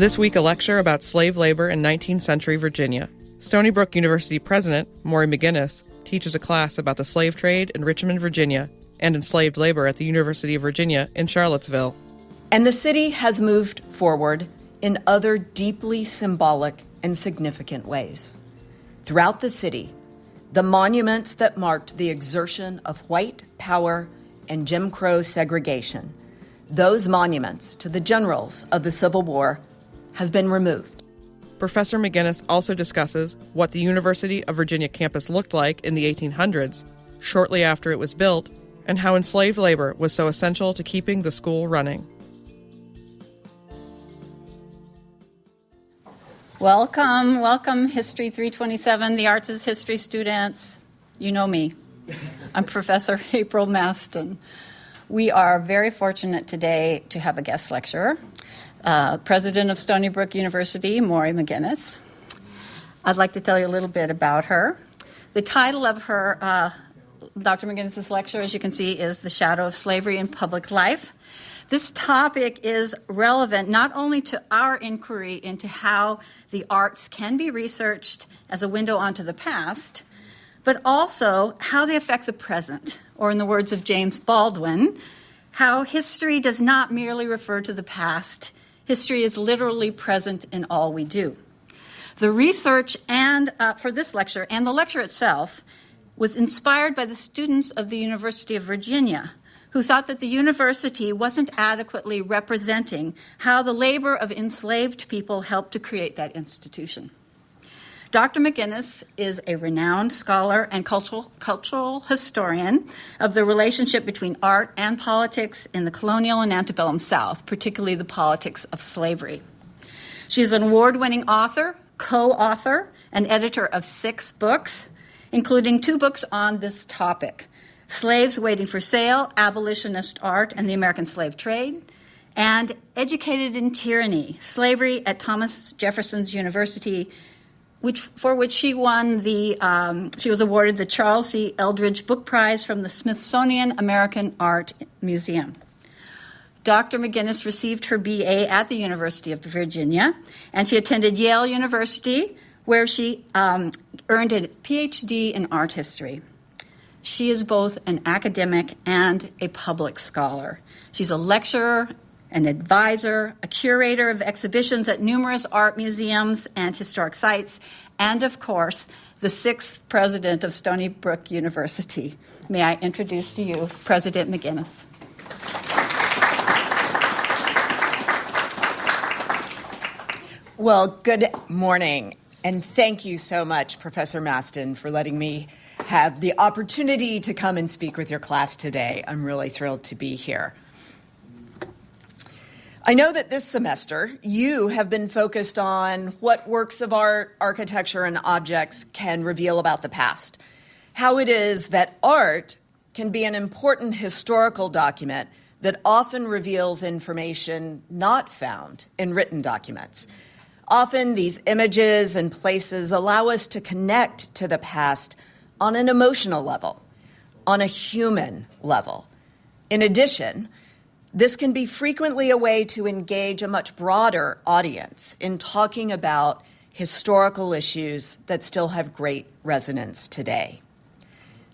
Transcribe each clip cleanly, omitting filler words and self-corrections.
This week, a lecture about slave labor in 19th century Virginia. Stony Brook University president, Maurie McInnis, teaches a class about the slave trade in Richmond, Virginia, and enslaved labor at the University of Virginia in Charlottesville. And the city has moved forward in other deeply symbolic and significant ways. Throughout the city, the monuments that marked the exertion of white power and Jim Crow segregation, those monuments to the generals of the Civil War, have been removed. Professor McInnis also discusses what the University of Virginia campus looked like in the 1800s, shortly after it was built, and how enslaved labor was so essential to keeping the school running. Welcome, History 327, the Arts is History students. You know me. I'm Professor April Maston. We are very fortunate today to have a guest lecturer, President of Stony Brook University, Maurie McInnis. I'd like to tell you a little bit about her. The title of her, Dr. McInnis' lecture, as you can see, is The Shadow of Slavery in Public Life. This topic is relevant not only to our inquiry into how the arts can be researched as a window onto the past, but also how they affect the present, or in the words of James Baldwin, how history does not merely refer to the past. History is literally present in all we do. The research and for this lecture and the lecture itself was inspired by the students of the University of Virginia, who thought that the university wasn't adequately representing how the labor of enslaved people helped to create that institution. Dr. McInnis is a renowned scholar and cultural historian of the relationship between art and politics in the colonial and antebellum South, particularly the politics of slavery. She's an award-winning author, co-author, and editor of 6 books, including 2 books on this topic: Slaves Waiting for Sale, Abolitionist Art and the American Slave Trade, and Educated in Tyranny, Slavery at Thomas Jefferson's University, for which she won she was awarded the Charles C. Eldridge Book Prize from the Smithsonian American Art Museum. Dr. McInnis received her BA at the University of Virginia, and she attended Yale University, where she earned a PhD in art history. She is both an academic and a public scholar. She's a lecturer, an advisor, a curator of exhibitions at numerous art museums and historic sites, and of course, the 6th president of Stony Brook University. May I introduce to you President McInnis. Well, good morning, and thank you so much, Professor Maston, for letting me have the opportunity to come and speak with your class today. I'm really thrilled to be here. I know that this semester you have been focused on what works of art, architecture, and objects can reveal about the past, how it is that art can be an important historical document that often reveals information not found in written documents. Often these images and places allow us to connect to the past on an emotional level, on a human level. In addition, this can be frequently a way to engage a much broader audience in talking about historical issues that still have great resonance today.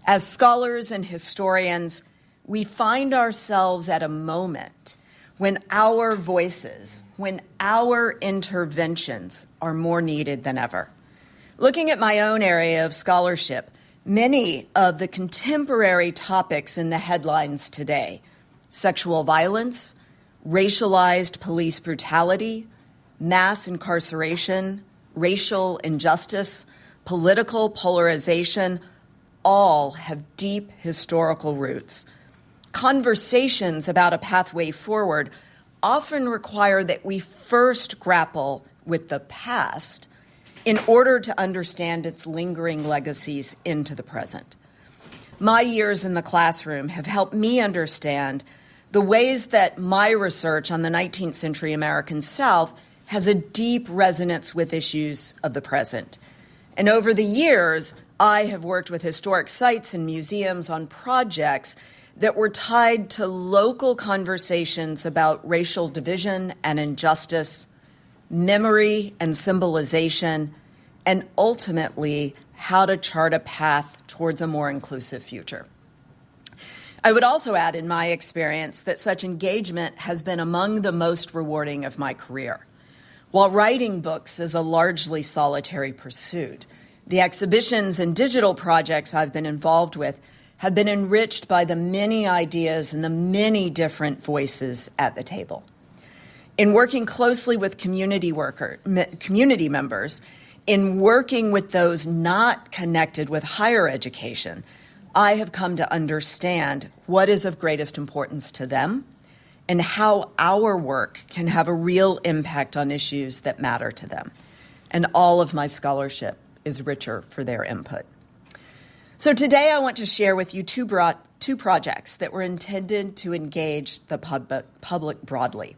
As scholars and historians, we find ourselves at a moment when our voices, when our interventions are more needed than ever. Looking at my own area of scholarship, many of the contemporary topics in the headlines today, sexual violence, racialized police brutality, mass incarceration, racial injustice, political polarization, all have deep historical roots. Conversations about a pathway forward often require that we first grapple with the past in order to understand its lingering legacies into the present. My years in the classroom have helped me understand the ways that my research on the 19th century American South has a deep resonance with issues of the present. And over the years, I have worked with historic sites and museums on projects that were tied to local conversations about racial division and injustice, memory and symbolization, and ultimately how to chart a path towards a more inclusive future. I would also add, in my experience, that such engagement has been among the most rewarding of my career. While writing books is a largely solitary pursuit, the exhibitions and digital projects I've been involved with have been enriched by the many ideas and the many different voices at the table. In working closely with community members, in working with those not connected with higher education, I have come to understand what is of greatest importance to them and how our work can have a real impact on issues that matter to them. And all of my scholarship is richer for their input. So today I want to share with you two projects that were intended to engage the public broadly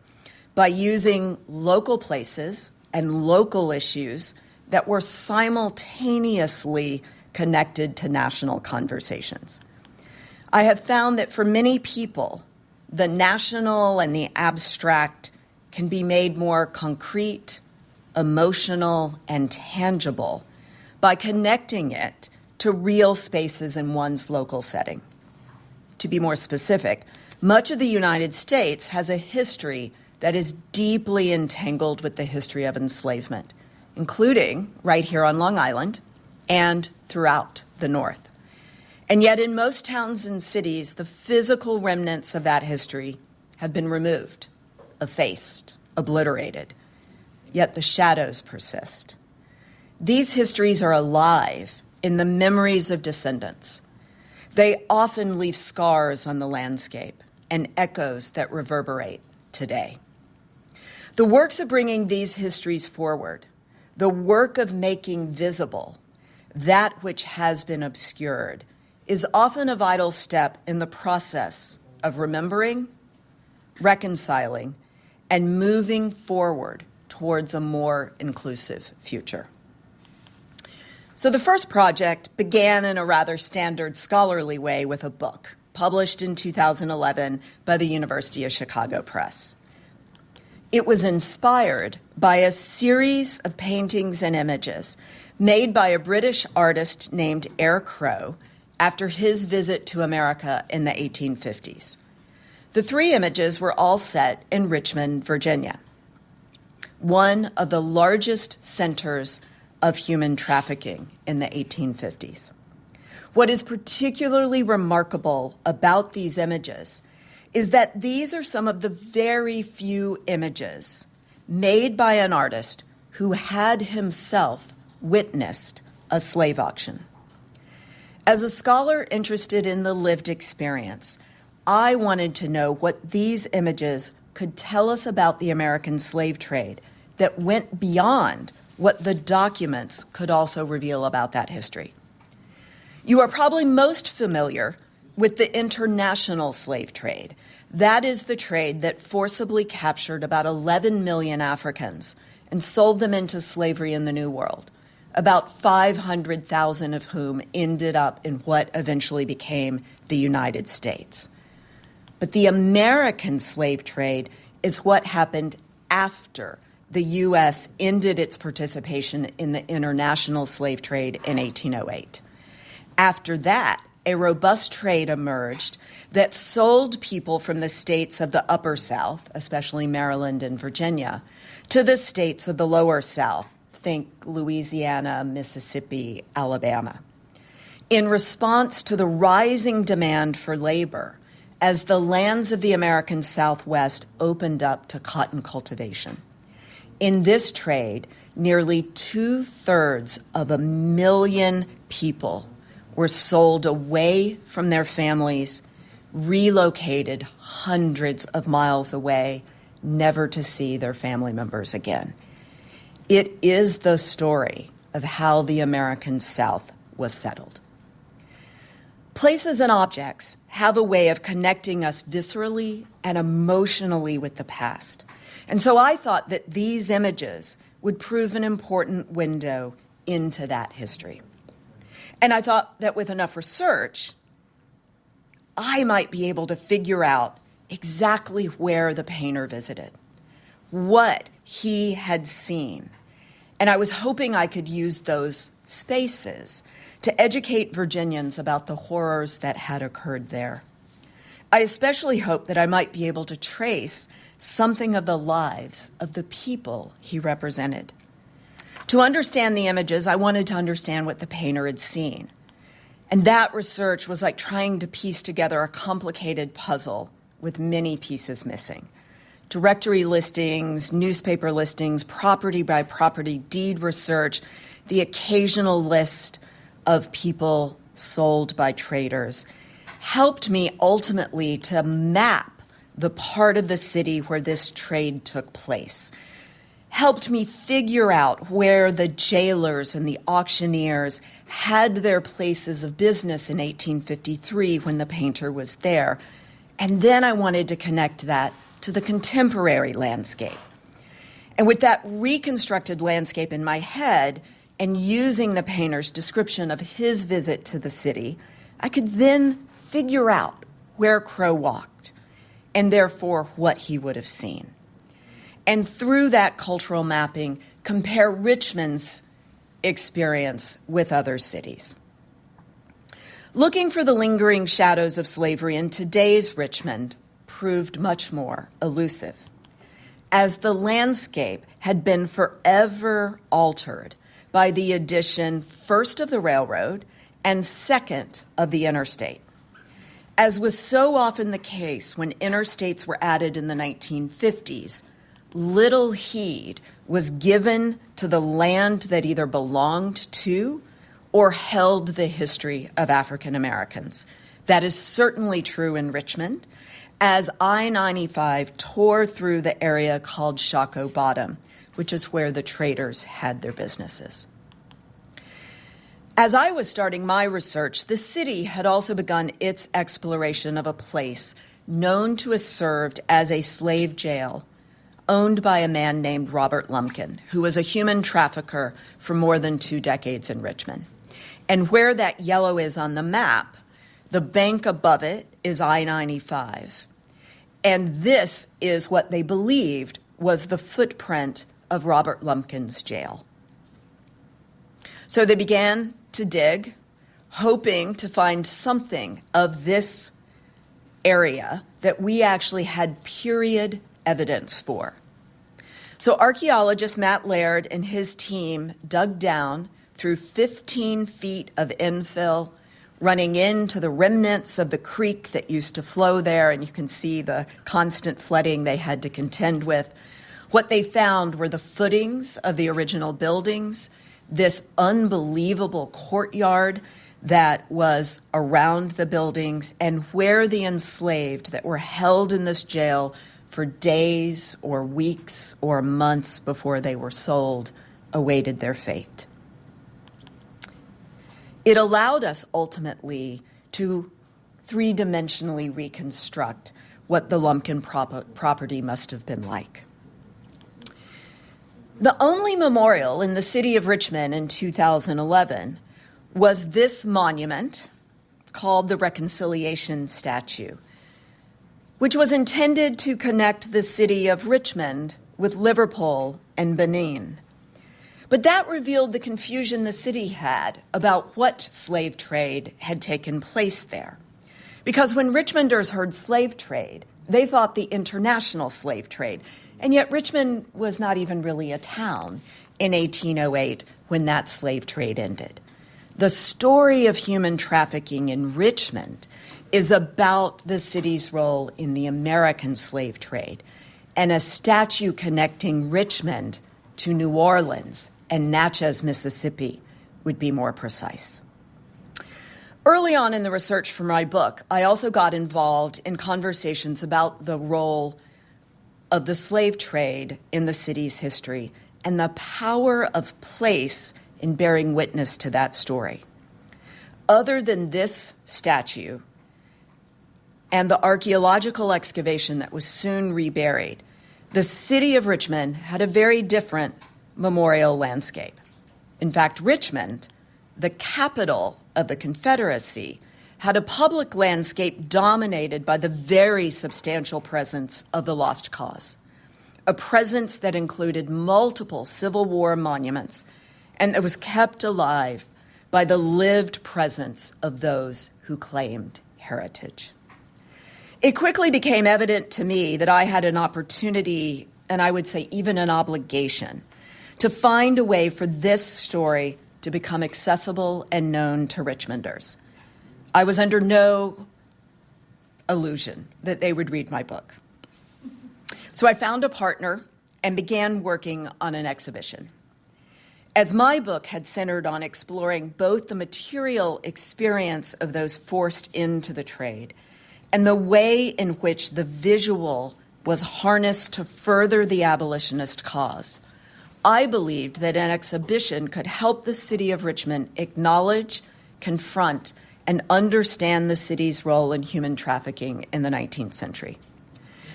by using local places and local issues that were simultaneously connected to national conversations. I have found that for many people, the national and the abstract can be made more concrete, emotional, and tangible by connecting it to real spaces in one's local setting. To be more specific, much of the United States has a history that is deeply entangled with the history of enslavement, including right here on Long Island and throughout the North. And yet in most towns and cities, the physical remnants of that history have been removed, effaced, obliterated. Yet the shadows persist. These histories are alive in the memories of descendants. They often leave scars on the landscape and echoes that reverberate today. The works of bringing these histories forward, the work of making visible that which has been obscured, is often a vital step in the process of remembering, reconciling, and moving forward towards a more inclusive future. So the first project began in a rather standard scholarly way with a book published in 2011 by the University of Chicago Press. It was inspired by a series of paintings and images made by a British artist named Eyre Crowe after his visit to America in the 1850s. The three images were all set in Richmond, Virginia, one of the largest centers of human trafficking in the 1850s. What is particularly remarkable about these images is that these are some of the very few images made by an artist who had himself witnessed a slave auction. As a scholar interested in the lived experience, I wanted to know what these images could tell us about the American slave trade that went beyond what the documents could also reveal about that history. You are probably most familiar with the international slave trade. That is the trade that forcibly captured about 11 million Africans and sold them into slavery in the New World, about 500,000 of whom ended up in what eventually became the United States. But the American slave trade is what happened after the U.S. ended its participation in the international slave trade in 1808. After that, a robust trade emerged that sold people from the states of the Upper South, especially Maryland and Virginia, to the states of the Lower South, think Louisiana, Mississippi, Alabama, in response to the rising demand for labor as the lands of the American Southwest opened up to cotton cultivation. In this trade, nearly 2/3 of 1 million people were sold away from their families, relocated hundreds of miles away, never to see their family members again. It is the story of how the American South was settled. Places and objects have a way of connecting us viscerally and emotionally with the past. And so I thought that these images would prove an important window into that history. And I thought that with enough research, I might be able to figure out exactly where the painter visited, what he had seen. And I was hoping I could use those spaces to educate Virginians about the horrors that had occurred there. I especially hoped that I might be able to trace something of the lives of the people he represented. To understand the images, I wanted to understand what the painter had seen. And that research was like trying to piece together a complicated puzzle with many pieces missing. Directory listings, newspaper listings, property by property deed research, the occasional list of people sold by traders helped me ultimately to map the part of the city where this trade took place, helped me figure out where the jailers and the auctioneers had their places of business in 1853 when the painter was there. And then I wanted to connect that to the contemporary landscape. And with that reconstructed landscape in my head and using the painter's description of his visit to the city, I could then figure out where Crow walked and therefore what he would have seen. And through that cultural mapping, compare Richmond's experience with other cities. Looking for the lingering shadows of slavery in today's Richmond proved much more elusive, as the landscape had been forever altered by the addition first of the railroad and second of the interstate. As was so often the case when interstates were added in the 1950s, little heed was given to the land that either belonged to or held the history of African Americans. That is certainly true in Richmond, as I-95 tore through the area called Shockoe Bottom, which is where the traders had their businesses. As I was starting my research, the city had also begun its exploration of a place known to have served as a slave jail owned by a man named Robert Lumpkin, who was a human trafficker for more than 2 decades in Richmond. And where that yellow is on the map, the bank above it is I-95. And this is what they believed was the footprint of Robert Lumpkin's jail. So they began to dig, hoping to find something of this area that we actually had period evidence for. So archaeologist Matt Laird and his team dug down through 15 feet of infill, running into the remnants of the creek that used to flow there, and you can see the constant flooding they had to contend with. What they found were the footings of the original buildings, this unbelievable courtyard that was around the buildings, and where the enslaved that were held in this jail for days or weeks or months before they were sold awaited their fate. It allowed us ultimately to three-dimensionally reconstruct what the Lumpkin property must have been like. The only memorial in the city of Richmond in 2011 was this monument called the Reconciliation Statue, which was intended to connect the city of Richmond with Liverpool and Benin. But that revealed the confusion the city had about what slave trade had taken place there. Because when Richmonders heard slave trade, they thought the international slave trade. And yet Richmond was not even really a town in 1808 when that slave trade ended. The story of human trafficking in Richmond is about the city's role in the American slave trade, and a statue connecting Richmond to New Orleans and Natchez, Mississippi, would be more precise. Early on in the research for my book, I also got involved in conversations about the role of the slave trade in the city's history and the power of place in bearing witness to that story. Other than this statue and the archaeological excavation that was soon reburied, the city of Richmond had a very different memorial landscape. In fact, Richmond, the capital of the Confederacy, had a public landscape dominated by the very substantial presence of the Lost Cause, a presence that included multiple Civil War monuments and that was kept alive by the lived presence of those who claimed heritage. It quickly became evident to me that I had an opportunity, and I would say even an obligation, to find a way for this story to become accessible and known to Richmonders. I was under no illusion that they would read my book. So I found a partner and began working on an exhibition. As my book had centered on exploring both the material experience of those forced into the trade and the way in which the visual was harnessed to further the abolitionist cause, I believed that an exhibition could help the city of Richmond acknowledge, confront, and understand the city's role in human trafficking in the 19th century.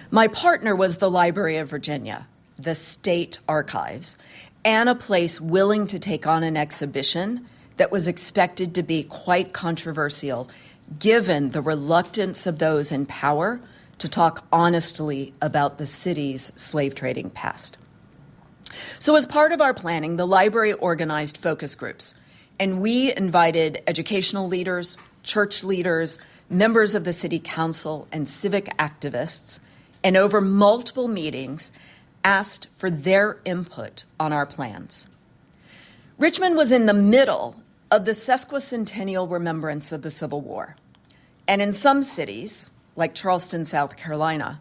My partner was the Library of Virginia, the state archives, and a place willing to take on an exhibition that was expected to be quite controversial, given the reluctance of those in power to talk honestly about the city's slave trading past. So as part of our planning, the library organized focus groups, and we invited educational leaders, church leaders, members of the city council, and civic activists, and over multiple meetings, asked for their input on our plans. Richmond was in the middle of the sesquicentennial remembrance of the Civil War. And in some cities, like Charleston, South Carolina,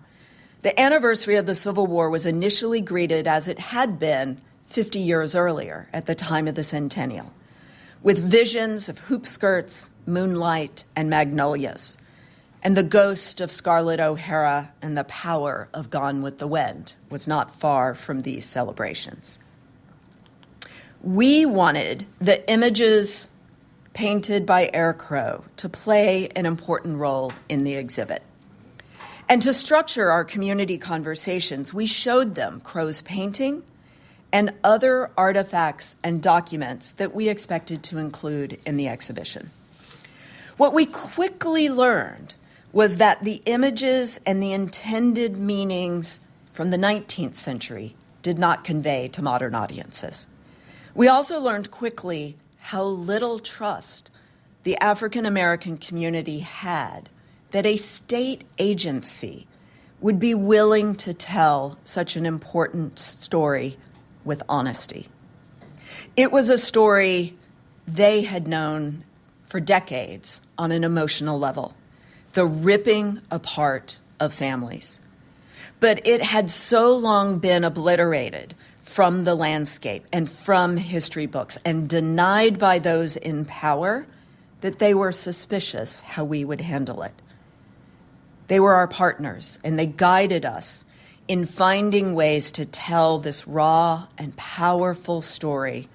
the anniversary of the Civil War was initially greeted as it had been 50 years earlier at the time of the centennial, with visions of hoop skirts, moonlight, and magnolias, and the ghost of Scarlett O'Hara and the power of Gone with the Wind was not far from these celebrations. We wanted the images painted by Air Crow to play an important role in the exhibit. And to structure our community conversations, we showed them Crow's painting and other artifacts and documents that we expected to include in the exhibition. What we quickly learned was that the images and the intended meanings from the 19th century did not convey to modern audiences. We also learned quickly how little trust the African American community had that a state agency would be willing to tell such an important story with honesty. It was a story they had known for decades on an emotional level, the ripping apart of families. But it had so long been obliterated from the landscape and from history books and denied by those in power that they were suspicious how we would handle it. They were our partners, and they guided us in finding ways to tell this raw and powerful story,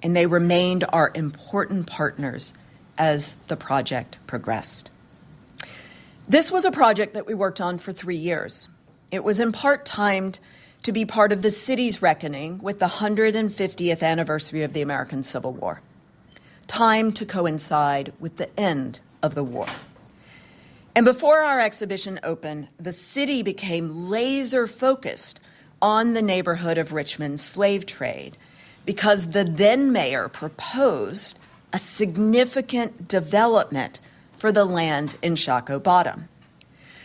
and they remained our important partners as the project progressed. This was a project that we worked on for 3 years. It was in part timed to be part of the city's reckoning with the 150th anniversary of the American Civil War, timed to coincide with the end of the war. And before our exhibition opened, the city became laser focused on the neighborhood of Richmond's slave trade because the then mayor proposed a significant development for the land in Shockoe Bottom.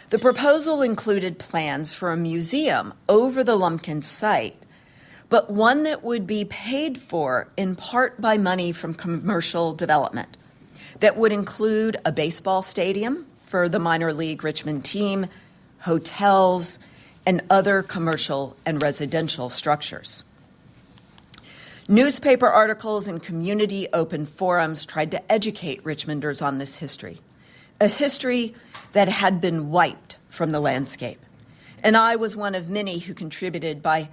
The proposal included plans for a museum over the Lumpkin site, but one that would be paid for in part by money from commercial development that would include a baseball stadium for the minor league Richmond team, hotels, and other commercial and residential structures. Newspaper articles and community open forums tried to educate Richmonders on this history, a history that had been wiped from the landscape. And I was one of many who contributed by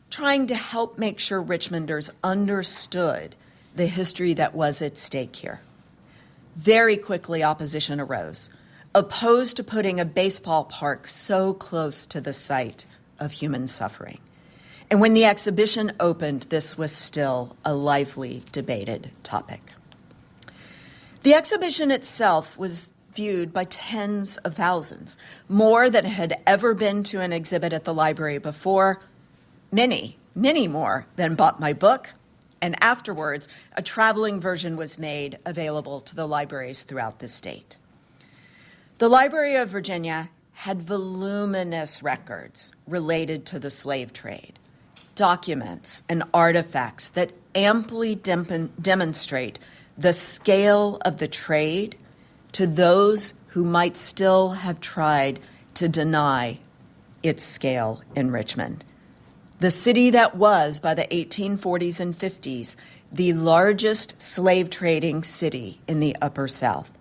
trying to help make sure Richmonders understood the history that was at stake here. Very quickly, opposition arose, opposed to putting a baseball park so close to the site of human suffering. And when the exhibition opened, this was still a lively debated topic. The exhibition itself was viewed by tens of thousands, more than had ever been to an exhibit at the library before, many more than bought my book, and afterwards, a traveling version was made available to the libraries throughout the state. The Library of Virginia had voluminous records related to the slave trade, documents and artifacts that amply demonstrate the scale of the trade to those who might still have tried to deny its scale in Richmond. The city that was, by the 1840s and 50s, the largest slave trading city in the Upper South,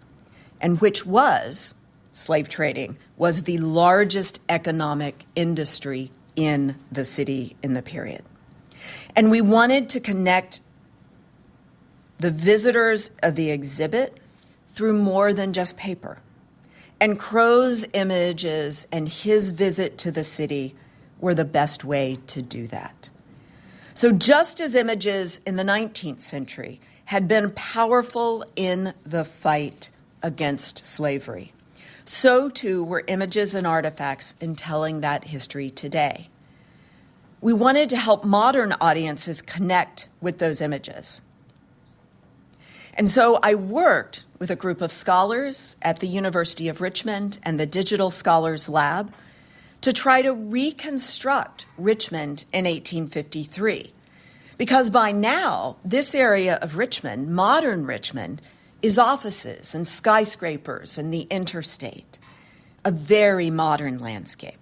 and which was, slave trading, was the largest economic industry in the city in the period. And we wanted to connect the visitors of the exhibit through more than just paper. And Crow's images and his visit to the city were the best way to do that. So just as images in the 19th century had been powerful in the fight against slavery, so too were images and artifacts in telling that history today. We wanted to help modern audiences connect with those images. And so I worked with a group of scholars at the University of Richmond and the Digital Scholars Lab to try to reconstruct Richmond in 1853. Because by now, this area of Richmond, modern Richmond, is offices and skyscrapers and the interstate, a very modern landscape.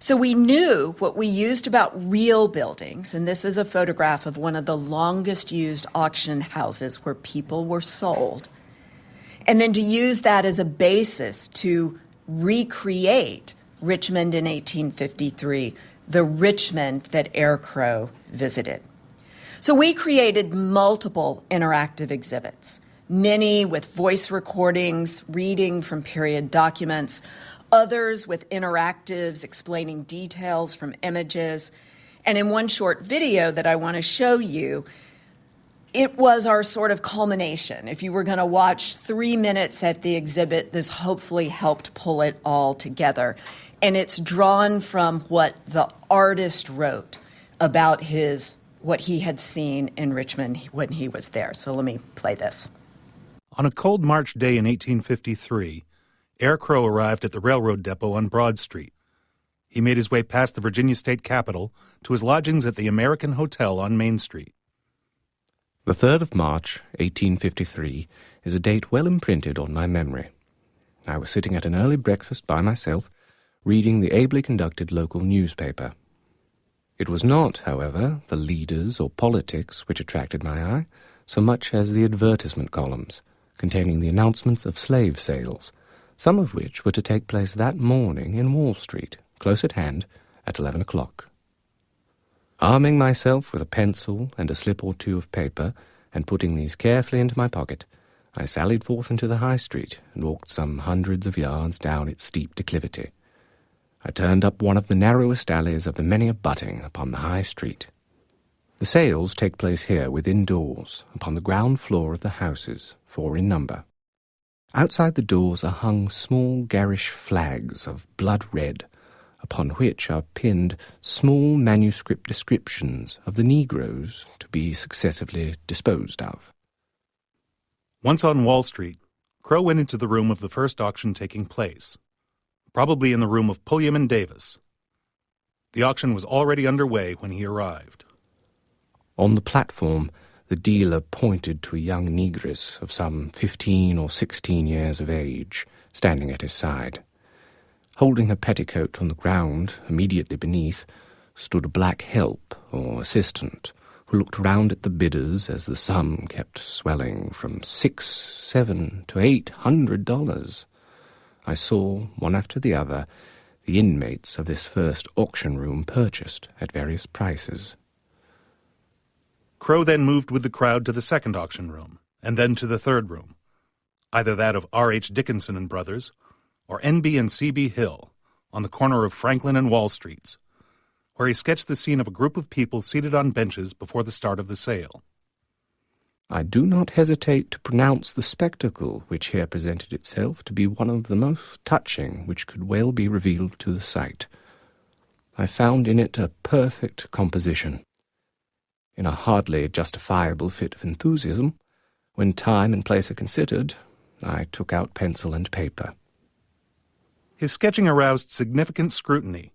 So we knew what we used about real buildings, and this is a photograph of one of the longest used auction houses where people were sold, and then to use that as a basis to recreate Richmond in 1853, the Richmond that Eyre Crow visited. So we created multiple interactive exhibits, many with voice recordings, reading from period documents, others with interactives explaining details from images. And in one short video that I want to show you, it was our sort of culmination. If you were going to watch 3 minutes at the exhibit, this hopefully helped pull it all together. And it's drawn from what the artist wrote about what he had seen in Richmond when he was there. So let me play this. On a cold March day in 1853, Eyre Crow arrived at the railroad depot on Broad Street. He made his way past the Virginia State Capitol to his lodgings at the American Hotel on Main Street. The 3rd of March, 1853, is a date well imprinted on my memory. I was sitting at an early breakfast by myself, reading the ably conducted local newspaper. It was not, however, the leaders or politics which attracted my eye, so much as the advertisement columns, containing the announcements of slave sales, some of which were to take place that morning in Wall Street, close at hand, at 11 o'clock. Arming myself with a pencil and a slip or two of paper, and putting these carefully into my pocket, I sallied forth into the High Street and walked some hundreds of yards down its steep declivity. I turned up one of the narrowest alleys of the many abutting upon the High Street. The sales take place here within doors, upon the ground floor of the houses, 4 in number. Outside the doors are hung small garish flags of blood red, upon which are pinned small manuscript descriptions of the Negroes to be successively disposed of. Once on Wall Street, Crow went into the room of the first auction taking place, probably in the room of Pulliam and Davis. The auction was already underway when he arrived. On the platform, the dealer pointed to a young negress of some 15 or 16 years of age, standing at his side. Holding her petticoat on the ground, immediately beneath, stood a black help or assistant, who looked round at the bidders as the sum kept swelling from $600, $700 to $800. I saw, one after the other, the inmates of this first auction room purchased at various prices. Crow then moved with the crowd to the second auction room, and then to the third room, either that of R.H. Dickinson and Brothers, or N.B. and C.B. Hill, on the corner of Franklin and Wall Streets, where he sketched the scene of a group of people seated on benches before the start of the sale. I do not hesitate to pronounce the spectacle which here presented itself to be one of the most touching which could well be revealed to the sight. I found in it a perfect composition. In a hardly justifiable fit of enthusiasm, when time and place are considered, I took out pencil and paper. His sketching aroused significant scrutiny,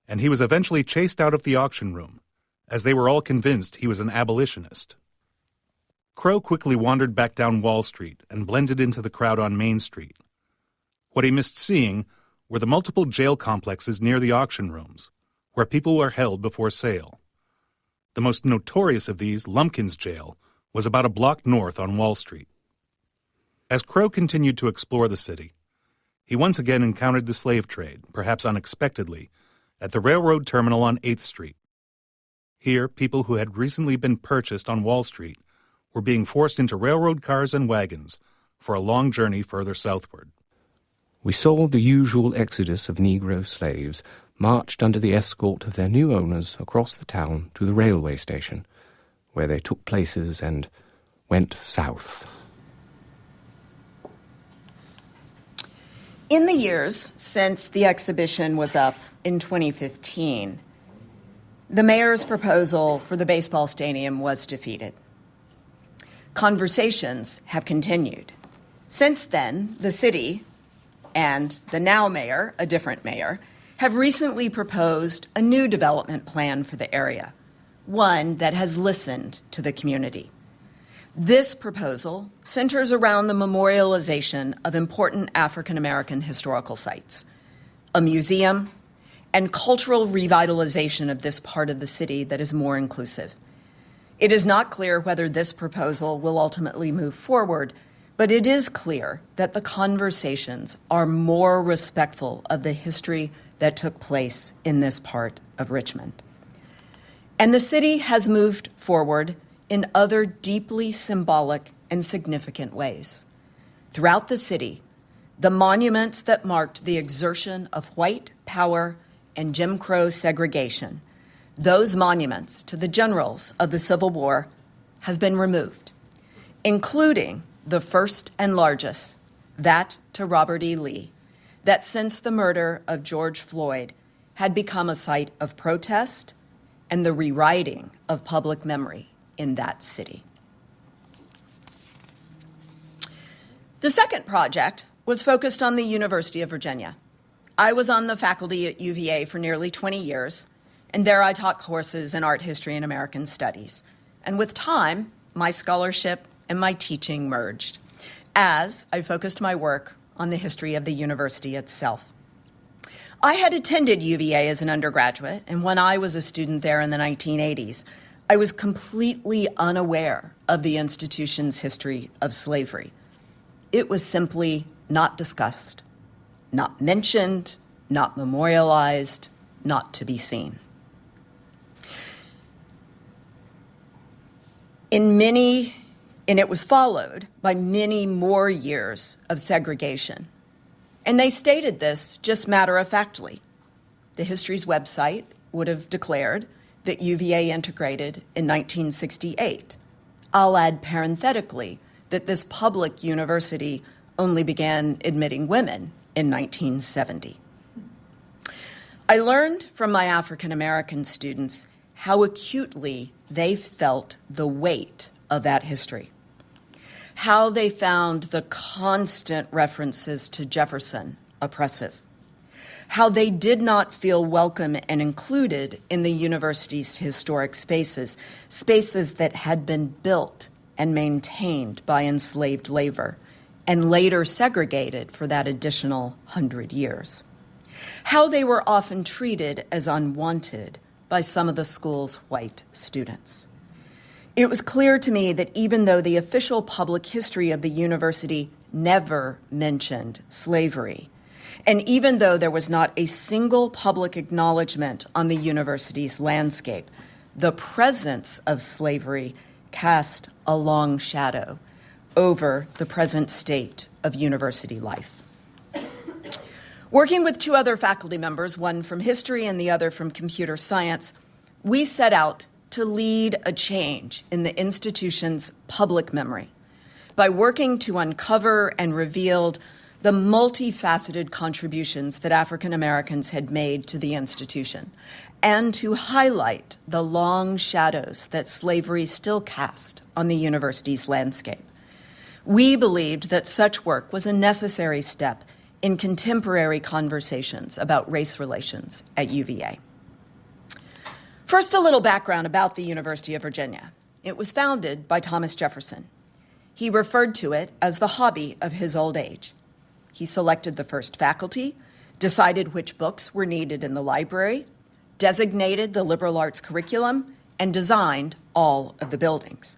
and he was eventually chased out of the auction room, as they were all convinced he was an abolitionist. Crow quickly wandered back down Wall Street and blended into the crowd on Main Street. What he missed seeing were the multiple jail complexes near the auction rooms, where people were held before sale. The most notorious of these, Lumpkin's Jail, was about a block north on Wall Street. As Crow continued to explore the city, he once again encountered the slave trade, perhaps unexpectedly, at the railroad terminal on 8th Street. Here, people who had recently been purchased on Wall Street were being forced into railroad cars and wagons for a long journey further southward. We saw the usual exodus of Negro slaves marched under the escort of their new owners across the town to the railway station, where they took places and went south. In the years since the exhibition was up in 2015, the mayor's proposal for the baseball stadium was defeated. Conversations have continued. Since then, the city and the now mayor, a different mayor, have recently proposed a new development plan for the area, one that has listened to the community. This proposal centers around the memorialization of important African American historical sites, a museum, and cultural revitalization of this part of the city that is more inclusive. It is not clear whether this proposal will ultimately move forward, but it is clear that the conversations are more respectful of the history that took place in this part of Richmond. And the city has moved forward in other deeply symbolic and significant ways. Throughout the city, the monuments that marked the exertion of white power and Jim Crow segregation, those monuments to the generals of the Civil War, have been removed, including the first and largest, that to Robert E. Lee, that since the murder of George Floyd had become a site of protest and the rewriting of public memory in that city. The second project was focused on the University of Virginia. I was on the faculty at UVA for nearly 20 years, and there I taught courses in art history and American studies. And with time, my scholarship and my teaching merged, as I focused my work on the history of the university itself. I had attended UVA as an undergraduate, and when I was a student there in the 1980s, I was completely unaware of the institution's history of slavery. It was simply not discussed, not mentioned, not memorialized, not to be seen. And it was followed by many more years of segregation. And they stated this just matter-of-factly. The History's website would have declared that UVA integrated in 1968. I'll add parenthetically that this public university only began admitting women in 1970. I learned from my African American students how acutely they felt the weight of that history, how they found the constant references to Jefferson oppressive, how they did not feel welcome and included in the university's historic spaces, spaces that had been built and maintained by enslaved labor and later segregated for that additional 100 years, how they were often treated as unwanted by some of the school's white students. It was clear to me that even though the official public history of the university never mentioned slavery, and even though there was not a single public acknowledgement on the university's landscape, the presence of slavery cast a long shadow over the present state of university life. Working with two other faculty members, one from history and the other from computer science, we set out to lead a change in the institution's public memory by working to uncover and reveal the multifaceted contributions that African Americans had made to the institution, and to highlight the long shadows that slavery still cast on the university's landscape. We believed that such work was a necessary step in contemporary conversations about race relations at UVA. First, a little background about the University of Virginia. It was founded by Thomas Jefferson. He referred to it as the hobby of his old age. He selected the first faculty, decided which books were needed in the library, designated the liberal arts curriculum, and designed all of the buildings.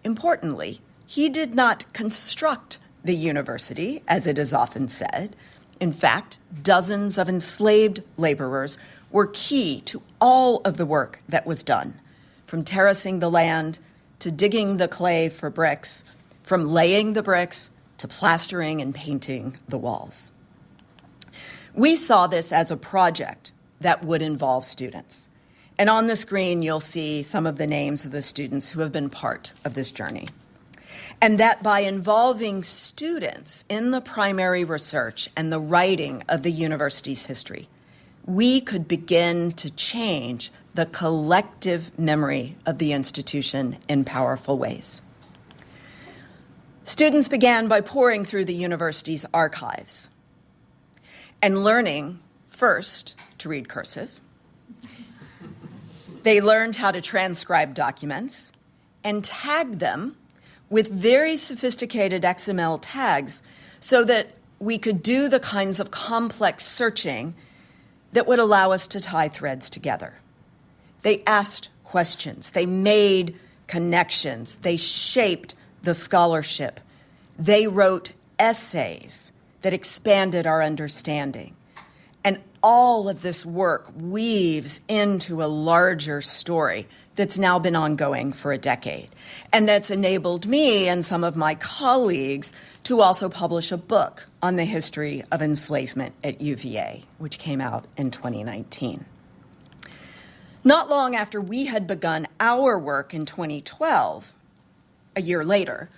Importantly, he did not construct the university, as it is often said. In fact, dozens of enslaved laborers were key to all of the work that was done, from terracing the land to digging the clay for bricks, from laying the bricks to plastering and painting the walls. We saw this as a project that would involve students. And on the screen, you'll see some of the names of the students who have been part of this journey. And that by involving students in the primary research and the writing of the university's history, we could begin to change the collective memory of the institution in powerful ways. Students began by poring through the university's archives and learning first to read cursive. They learned how to transcribe documents and tag them with very sophisticated XML tags so that we could do the kinds of complex searching that would allow us to tie threads together. They asked questions, they made connections, they shaped the scholarship. They wrote essays that expanded our understanding. And all of this work weaves into a larger story that's now been ongoing for a decade, and that's enabled me and some of my colleagues to also publish a book on the history of enslavement at UVA, which came out in 2019. Not long after we had begun our work in 2012, a year later,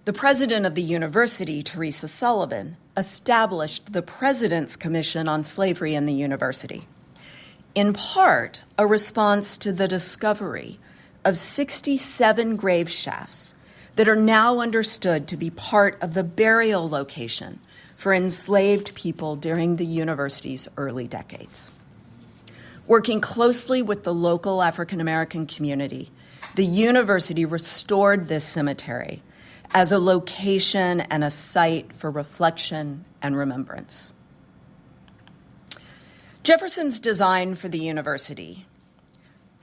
the president of the university, Teresa Sullivan, established the President's Commission on Slavery in the University, in part a response to the discovery of 67 grave shafts that are now understood to be part of the burial location for enslaved people during the university's early decades. Working closely with the local African American community, the university restored this cemetery as a location and a site for reflection and remembrance. Jefferson's design for the university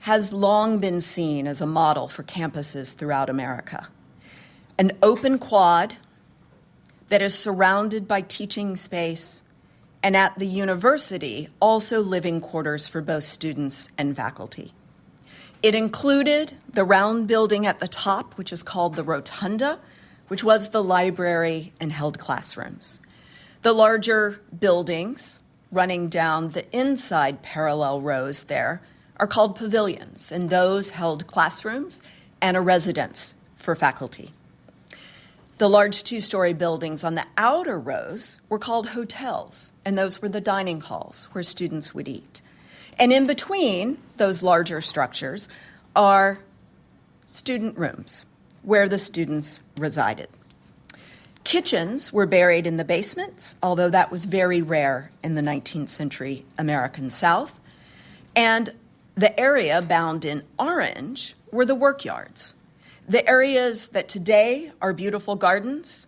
has long been seen as a model for campuses throughout America. An open quad that is surrounded by teaching space, and at the university, also living quarters for both students and faculty. It included the round building at the top, which is called the Rotunda, which was the library and held classrooms. The larger buildings running down the inside parallel rows there are called pavilions, and those held classrooms and a residence for faculty. The large two-story buildings on the outer rows were called hotels, and those were the dining halls where students would eat. And in between those larger structures are student rooms where the students resided. Kitchens were buried in the basements, although that was very rare in the 19th century American South. And the area bound in orange were the workyards. The areas that today are beautiful gardens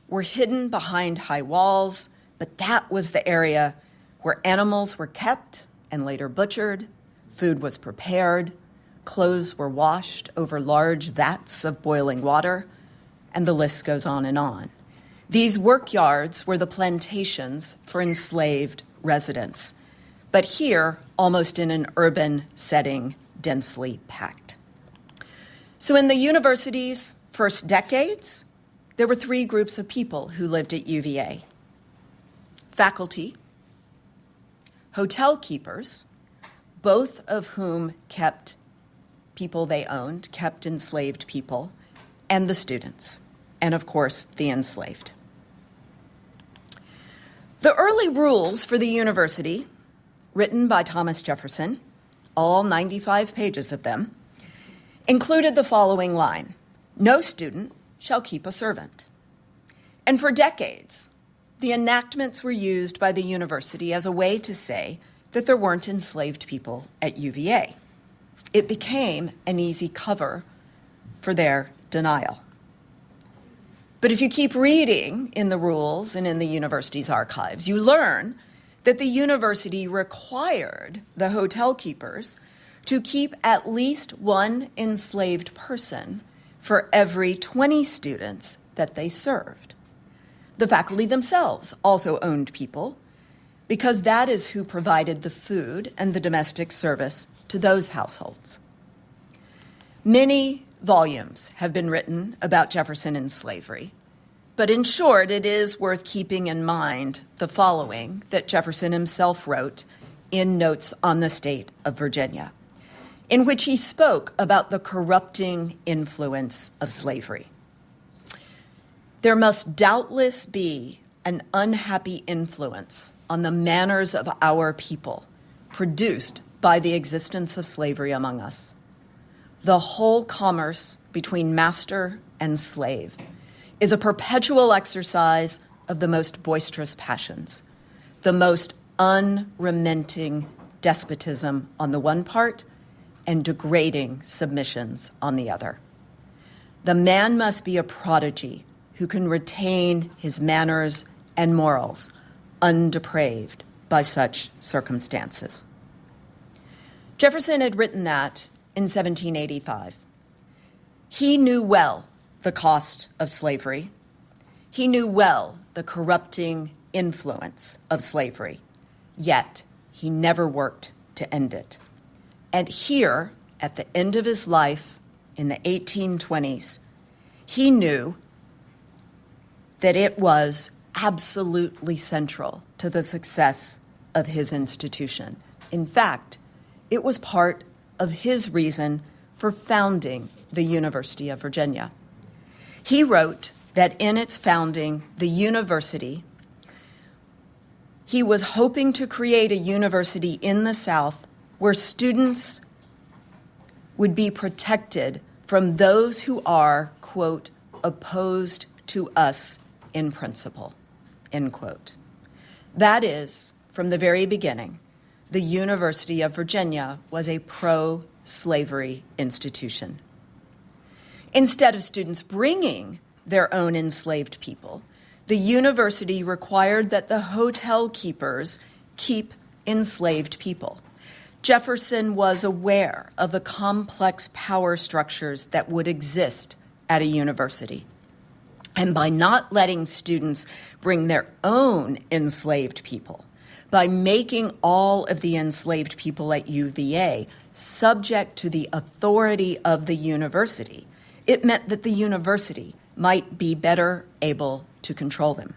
were hidden behind high walls, but that was the area where animals were kept and later butchered, food was prepared, clothes were washed over large vats of boiling water, and the list goes on and on. These workyards were the plantations for enslaved residents, but here, almost in an urban setting, densely packed. So in the university's first decades, there were three groups of people who lived at UVA: faculty, hotel keepers, both of whom kept people they owned, kept enslaved people, and the students, and of course, the enslaved. The early rules for the university, written by Thomas Jefferson, all 95 pages of them, included the following line: "No student shall keep a servant." And for decades, the enactments were used by the university as a way to say that there weren't enslaved people at UVA. It became an easy cover for their denial. But if you keep reading in the rules and in the university's archives, you learn that the university required the hotel keepers to keep at least one enslaved person for every 20 students that they served. The faculty themselves also owned people, because that is who provided the food and the domestic service to those households. Many volumes have been written about Jefferson and slavery, but in short, it is worth keeping in mind the following that Jefferson himself wrote in Notes on the State of Virginia, in which he spoke about the corrupting influence of slavery. "There must doubtless be an unhappy influence on the manners of our people produced by the existence of slavery among us. The whole commerce between master and slave is a perpetual exercise of the most boisterous passions, the most unrelenting despotism on the one part and degrading submissions on the other. The man must be a prodigy who can retain his manners and morals undepraved by such circumstances." Jefferson had written that in 1785. He knew well the cost of slavery. He knew well the corrupting influence of slavery, yet he never worked to end it. And here, at the end of his life in the 1820s, he knew that it was absolutely central to the success of his institution. In fact, it was part of his reason for founding the University of Virginia. He wrote that in its founding, the university, he was hoping to create a university in the South where students would be protected from those who are, quote, opposed to us in principle, end quote. That is, from the very beginning, the University of Virginia was a pro-slavery institution. Instead of students bringing their own enslaved people, the university required that the hotel keepers keep enslaved people. Jefferson was aware of the complex power structures that would exist at a university. And by not letting students bring their own enslaved people, by making all of the enslaved people at UVA subject to the authority of the university, it meant that the university might be better able to control them.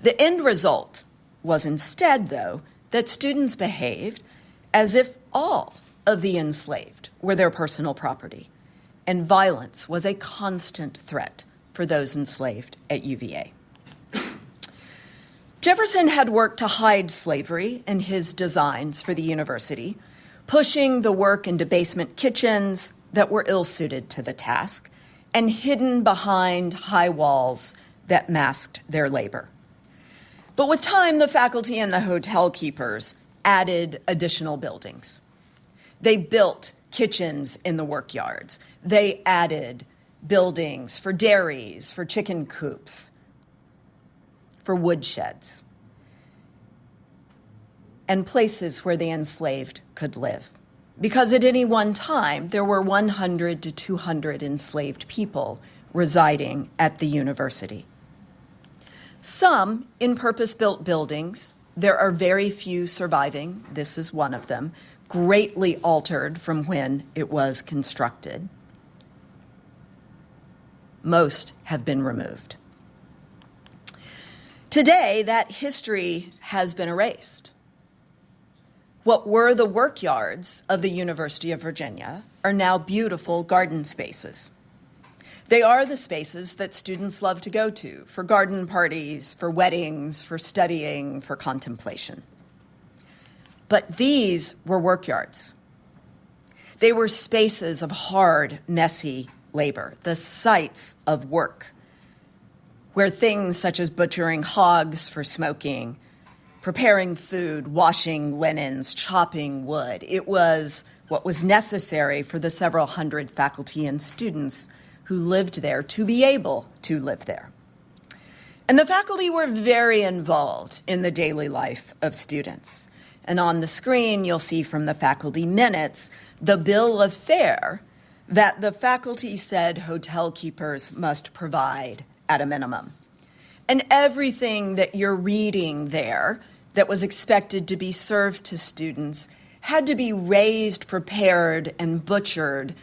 The end result was instead, though, that students behaved as if all of the enslaved were their personal property, and violence was a constant threat for those enslaved at UVA. Jefferson had worked to hide slavery in his designs for the university, pushing the work into basement kitchens that were ill-suited to the task and hidden behind high walls that masked their labor. But with time, the faculty and the hotel keepers added additional buildings. They built kitchens in the workyards. They added buildings for dairies, for chicken coops, for woodsheds, and places where the enslaved could live. Because at any one time, there were 100 to 200 enslaved people residing at the university. Some in purpose-built buildings, there are very few surviving, this is one of them, greatly altered from when it was constructed. Most have been removed. Today, that history has been erased. What were the workyards of the University of Virginia are now beautiful garden spaces. They are the spaces that students love to go to for garden parties, for weddings, for studying, for contemplation. But these were work yards. They were spaces of hard, messy labor, the sites of work, where things such as butchering hogs for smoking, preparing food, washing linens, chopping wood, it was what was necessary for the several hundred faculty and students who lived there to be able to live there. And the faculty were very involved in the daily life of students. And on the screen, you'll see from the faculty minutes the bill of fare that the faculty said hotel keepers must provide at a minimum. And everything that you're reading there that was expected to be served to students had to be raised, prepared, and butchered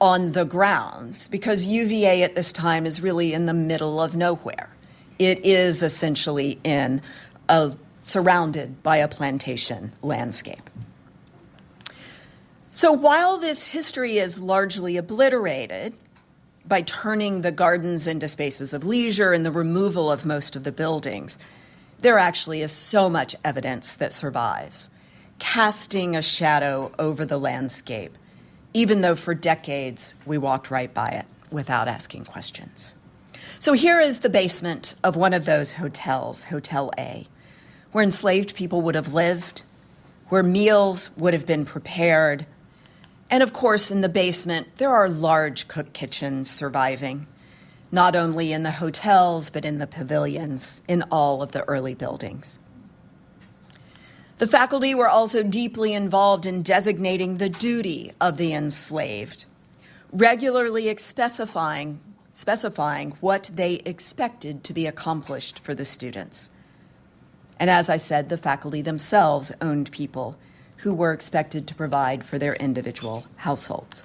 on the grounds, because UVA at this time is really in the middle of nowhere. It is essentially surrounded by a plantation landscape. So while this history is largely obliterated by turning the gardens into spaces of leisure and the removal of most of the buildings, there actually is so much evidence that survives, casting a shadow over the landscape, even though for decades we walked right by it without asking questions. So here is the basement of one of those hotels, Hotel A, where enslaved people would have lived, where meals would have been prepared. And of course, in the basement, there are large cook kitchens surviving, not only in the hotels, but in the pavilions, in all of the early buildings. The faculty were also deeply involved in designating the duty of the enslaved, regularly specifying what they expected to be accomplished for the students. And as I said, the faculty themselves owned people who were expected to provide for their individual households.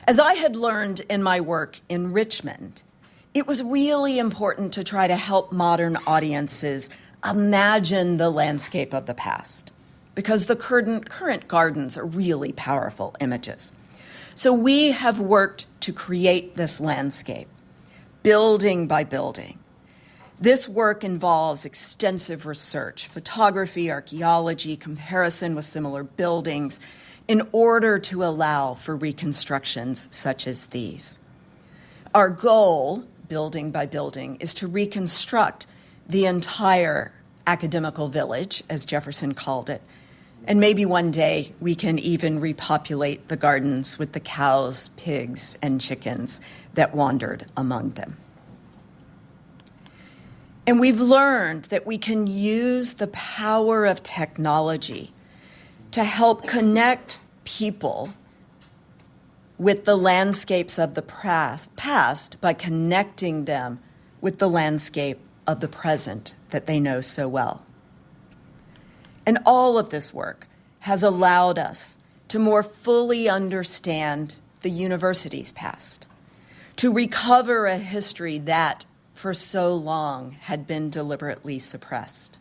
As I had learned in my work in Richmond, it was really important to try to help modern audiences imagine the landscape of the past, because the current gardens are really powerful images. So we have worked to create this landscape, building by building. This work involves extensive research, photography, archaeology, comparison with similar buildings, in order to allow for reconstructions such as these. Our goal, building by building, is to reconstruct the entire academical village, as Jefferson called it, and maybe one day we can even repopulate the gardens with the cows, pigs, and chickens that wandered among them. And we've learned that we can use the power of technology to help connect people with the landscapes of the past by connecting them with the landscape of the present that they know so well. And all of this work has allowed us to more fully understand the university's past, to recover a history that for so long had been deliberately suppressed.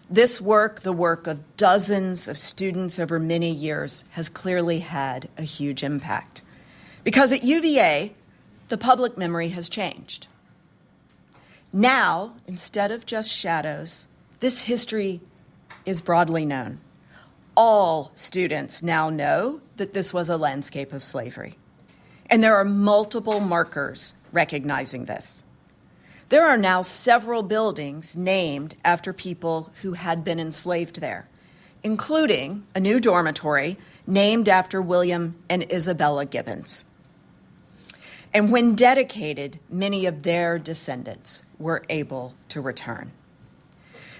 This work, the work of dozens of students over many years, has clearly had a huge impact. Because at UVA, the public memory has changed. Now, instead of just shadows, this history is broadly known. All students now know that this was a landscape of slavery. And there are multiple markers recognizing this. There are now several buildings named after people who had been enslaved there, including a new dormitory named after William and Isabella Gibbons. And when dedicated, many of their descendants were able to return.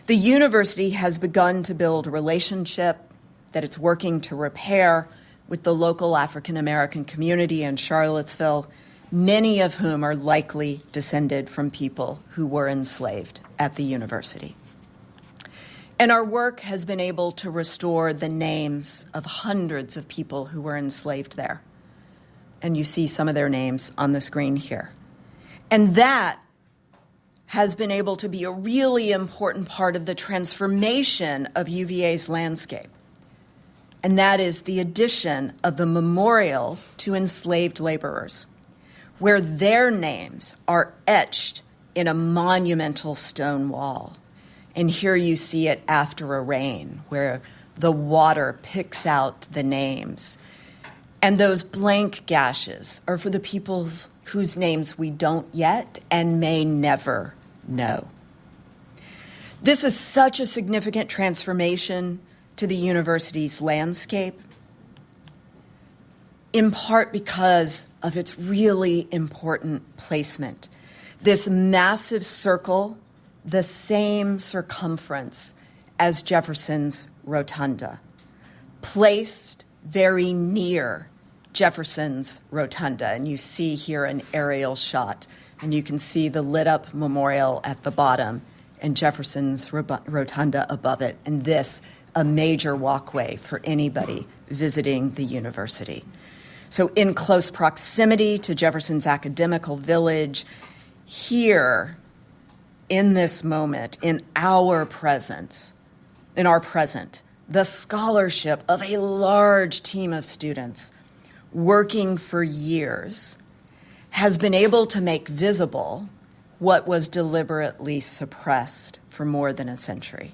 The university has begun to build a relationship that it's working to repair with the local African American community in Charlottesville, many of whom are likely descended from people who were enslaved at the university. And our work has been able to restore the names of hundreds of people who were enslaved there. And you see some of their names on the screen here. And that has been able to be a really important part of the transformation of UVA's landscape. And that is the addition of the memorial to enslaved laborers. where their names are etched in a monumental stone wall. And here you see it after a rain, where the water picks out the names. And those blank gashes are for the peoples whose names we don't yet and may never know. This is such a significant transformation to the university's landscape, in part because of its really important placement. This massive circle, the same circumference as Jefferson's Rotunda, placed very near Jefferson's Rotunda. And you see here an aerial shot, and you can see the lit up memorial at the bottom and Jefferson's Rotunda above it. And this, a major walkway for anybody visiting the university. So in close proximity to Jefferson's academical village, here, in this moment, in our presence, in our present, the scholarship of a large team of students working for years has been able to make visible what was deliberately suppressed for more than a century.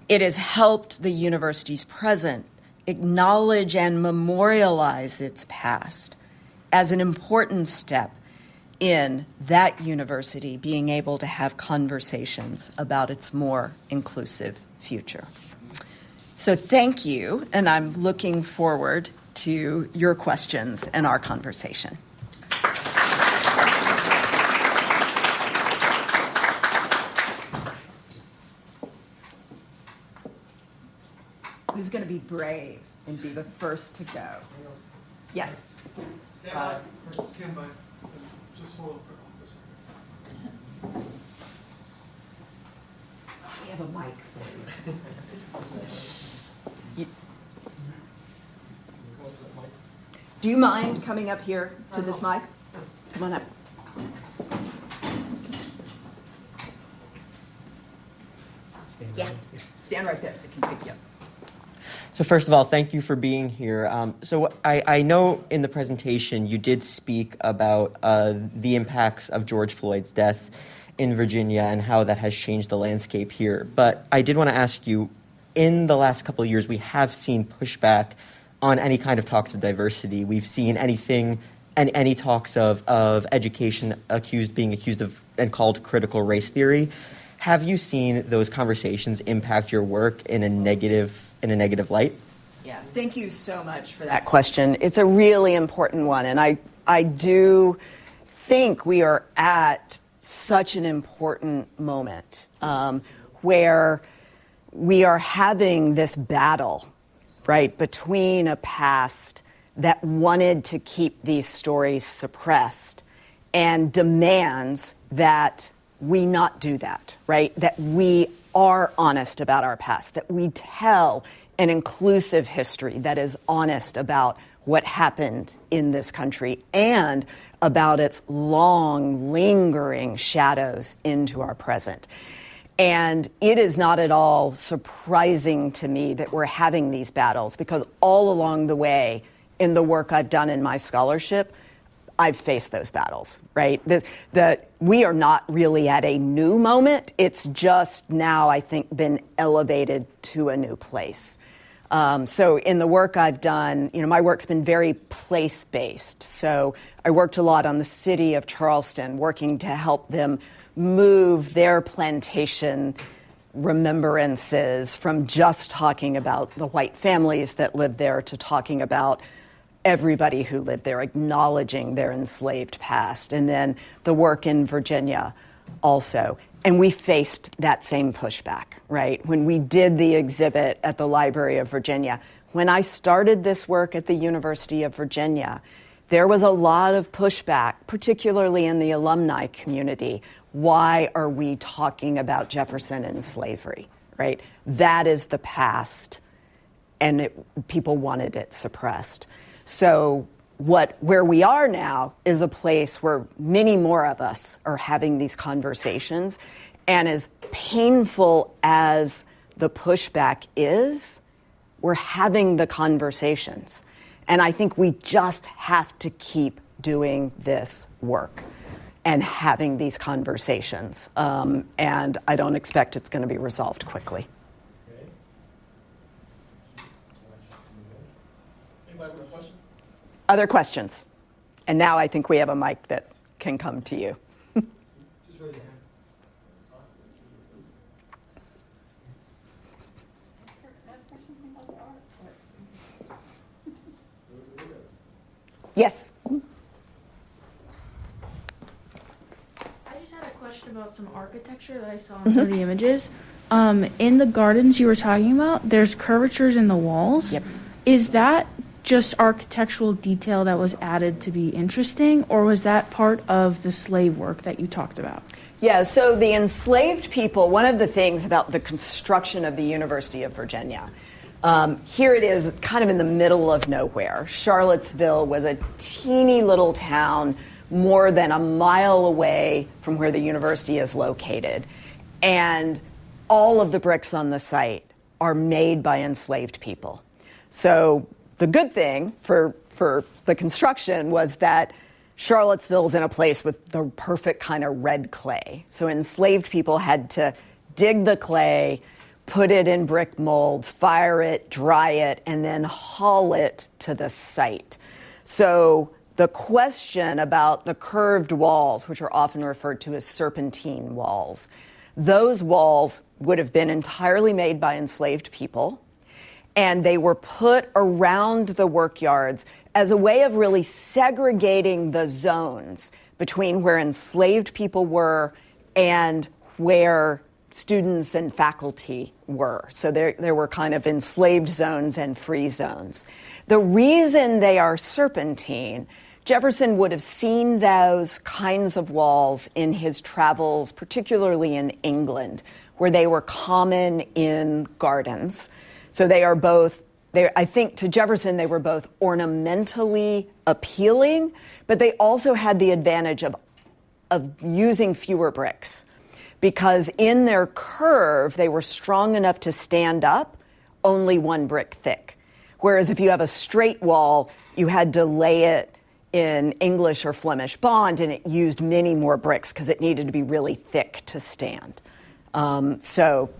It has helped the university's present acknowledge and memorialize its past as an important step in that university being able to have conversations about its more inclusive future. So thank you, and I'm looking forward to your questions and our conversation. Who's going to be brave and be the first to go? Yes. Stand by. Just hold up for a second. We have a mic for you. Do you mind coming up here to this mic? Come on up. Yeah, stand right there. They can pick you up. So first of all, thank you for being here. So I know in the presentation you did speak about the impacts of George Floyd's death in Virginia and how that has changed the landscape here. But I did want to ask you, in the last couple of years, we have seen pushback on any kind of talks of diversity. We've seen any talks of education being accused of and called critical race theory. Have you seen those conversations impact your work in a negative light? Yeah, thank you so much for that question. It's a really important one, and I do think we are at such an important moment where we are having this battle, right, between a past that wanted to keep these stories suppressed and demands that we not do that, right? That we are honest about our past, that we tell an inclusive history that is honest about what happened in this country and about its long, lingering shadows into our present. And it is not at all surprising to me that we're having these battles, because all along the way in the work I've done in my scholarship, I've faced those battles, right? We are not really at a new moment. It's just now, I think, been elevated to a new place. So in the work I've done, my work's been very place-based. So I worked a lot on the city of Charleston, working to help them move their plantation remembrances from just talking about the white families that lived there to talking about everybody who lived there, acknowledging their enslaved past. And then the work in Virginia also. And we faced that same pushback, right? When we did the exhibit at the Library of Virginia, when I started this work at the University of Virginia, there was a lot of pushback, particularly in the alumni community. Why are we talking about Jefferson and slavery, right? That is the past, and people wanted it suppressed. So where we are now is a place where many more of us are having these conversations. And as painful as the pushback is, we're having the conversations. And I think we just have to keep doing this work and having these conversations. And I don't expect it's going to be resolved quickly. Other questions? And now I think we have a mic that can come to you. Just raise your hand. Yes. I just had a question about some architecture that I saw in some of the images. In the gardens you were talking about, there's curvatures in the walls. Yep. Is that just architectural detail that was added to be interesting, or was that part of the slave work that you talked about? Yeah, so the enslaved people, one of the things about the construction of the University of Virginia, here it is kind of in the middle of nowhere. Charlottesville was a teeny little town more than a mile away from where the university is located. And all of the bricks on the site are made by enslaved people. So the good thing for the construction was that Charlottesville's in a place with the perfect kind of red clay. So enslaved people had to dig the clay, put it in brick molds, fire it, dry it, and then haul it to the site. So the question about the curved walls, which are often referred to as serpentine walls, those walls would have been entirely made by enslaved people, and they were put around the workyards as a way of really segregating the zones between where enslaved people were and where students and faculty were. So there were kind of enslaved zones and free zones. The reason they are serpentine, Jefferson would have seen those kinds of walls in his travels, particularly in England, where they were common in gardens. So they are both, I think to Jefferson, they were both ornamentally appealing, but they also had the advantage of using fewer bricks, because in their curve, they were strong enough to stand up only one brick thick. Whereas if you have a straight wall, you had to lay it in English or Flemish bond, and it used many more bricks because it needed to be really thick to stand. So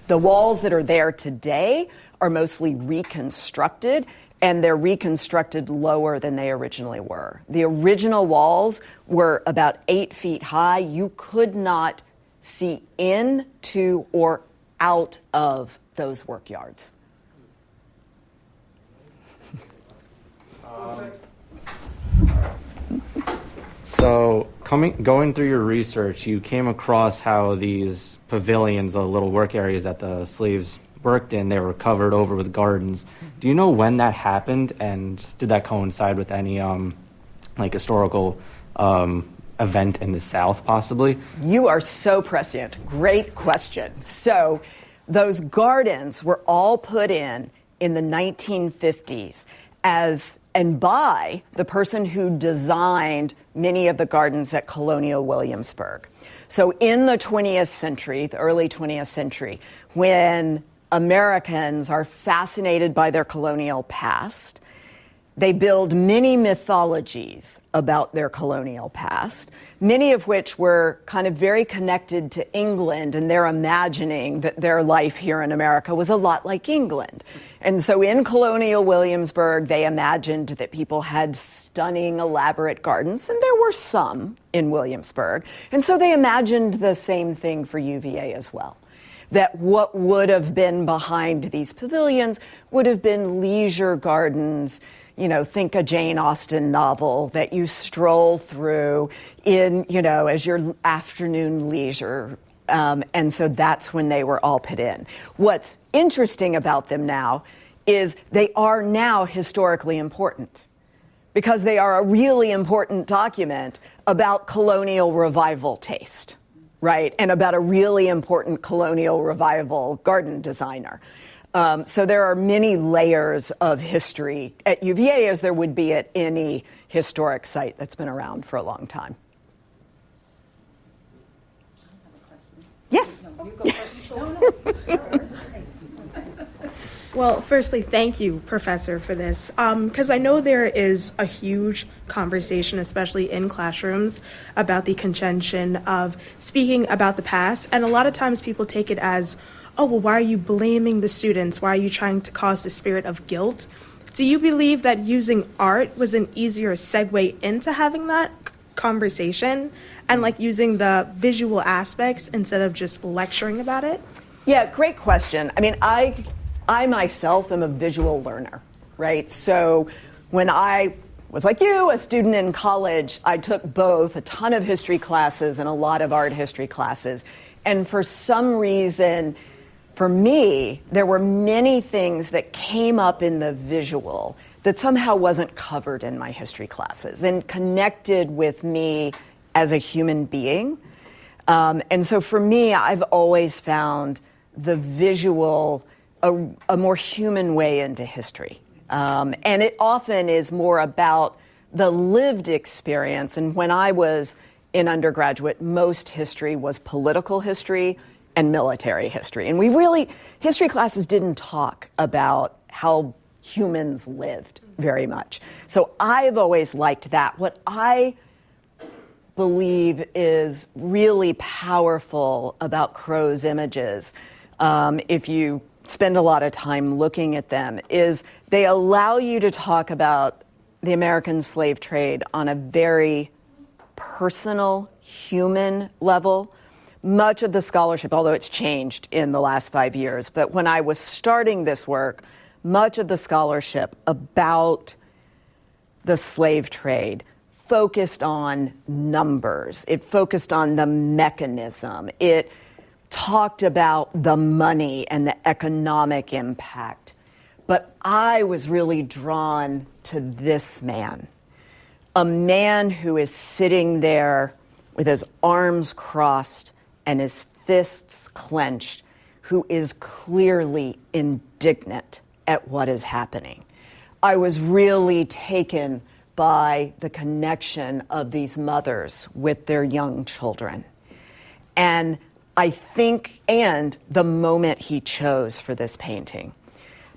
the walls that are there today are mostly reconstructed, and they're reconstructed lower than they originally were. The original walls were about 8 feet high. You could not see into or out of those workyards. So going through your research, you came across how these pavilions, the little work areas that the slaves worked in, they were covered over with gardens. Do you know when that happened, and did that coincide with any historical event in the South, possibly? You are so prescient. Great question. So those gardens were all put in the 1950s by the person who designed many of the gardens at Colonial Williamsburg. So in the 20th century, the early 20th century, when Americans are fascinated by their colonial past, they build many mythologies about their colonial past, many of which were kind of very connected to England, and they're imagining that their life here in America was a lot like England. And so in Colonial Williamsburg, they imagined that people had stunning, elaborate gardens, and there were some in Williamsburg. And so they imagined the same thing for UVA as well, that what would have been behind these pavilions would have been leisure gardens. You know, think a Jane Austen novel that you stroll through as your afternoon leisure. And so that's when they were all put in. What's interesting about them now is they are now historically important, because they are a really important document about colonial revival taste, right? And about a really important colonial revival garden designer. So there are many layers of history at UVA, as there would be at any historic site that's been around for a long time. Yes? Well, firstly, thank you, Professor, for this, because I know there is a huge conversation, especially in classrooms, about the contention of speaking about the past, and a lot of times people take it as, oh, well, why are you blaming the students? Why are you trying to cause the spirit of guilt? Do you believe that using art was an easier segue into having that conversation and like using the visual aspects instead of just lecturing about it? Yeah, great question. I mean, I myself am a visual learner, right? So when I was like you, a student in college, I took both a ton of history classes and a lot of art history classes. And for some reason, for me, there were many things that came up in the visual that somehow wasn't covered in my history classes and connected with me as a human being. And so for me, I've always found the visual a more human way into history. And it often is more about the lived experience. And when I was in undergraduate, most history was political history and military history. And history classes didn't talk about how humans lived very much. So I've always liked that. What I believe is really powerful about Crow's images, if you spend a lot of time looking at them, is they allow you to talk about the American slave trade on a very personal, human level. Much of the scholarship, although it's changed in the last 5 years, but when I was starting this work, much of the scholarship about the slave trade focused on numbers. It focused on the mechanism. It talked about the money and the economic impact. But I was really drawn to this man, a man who is sitting there with his arms crossed and his fists clenched, who is clearly indignant at what is happening. I was really taken by the connection of these mothers with their young children. And I think, and the moment he chose for this painting.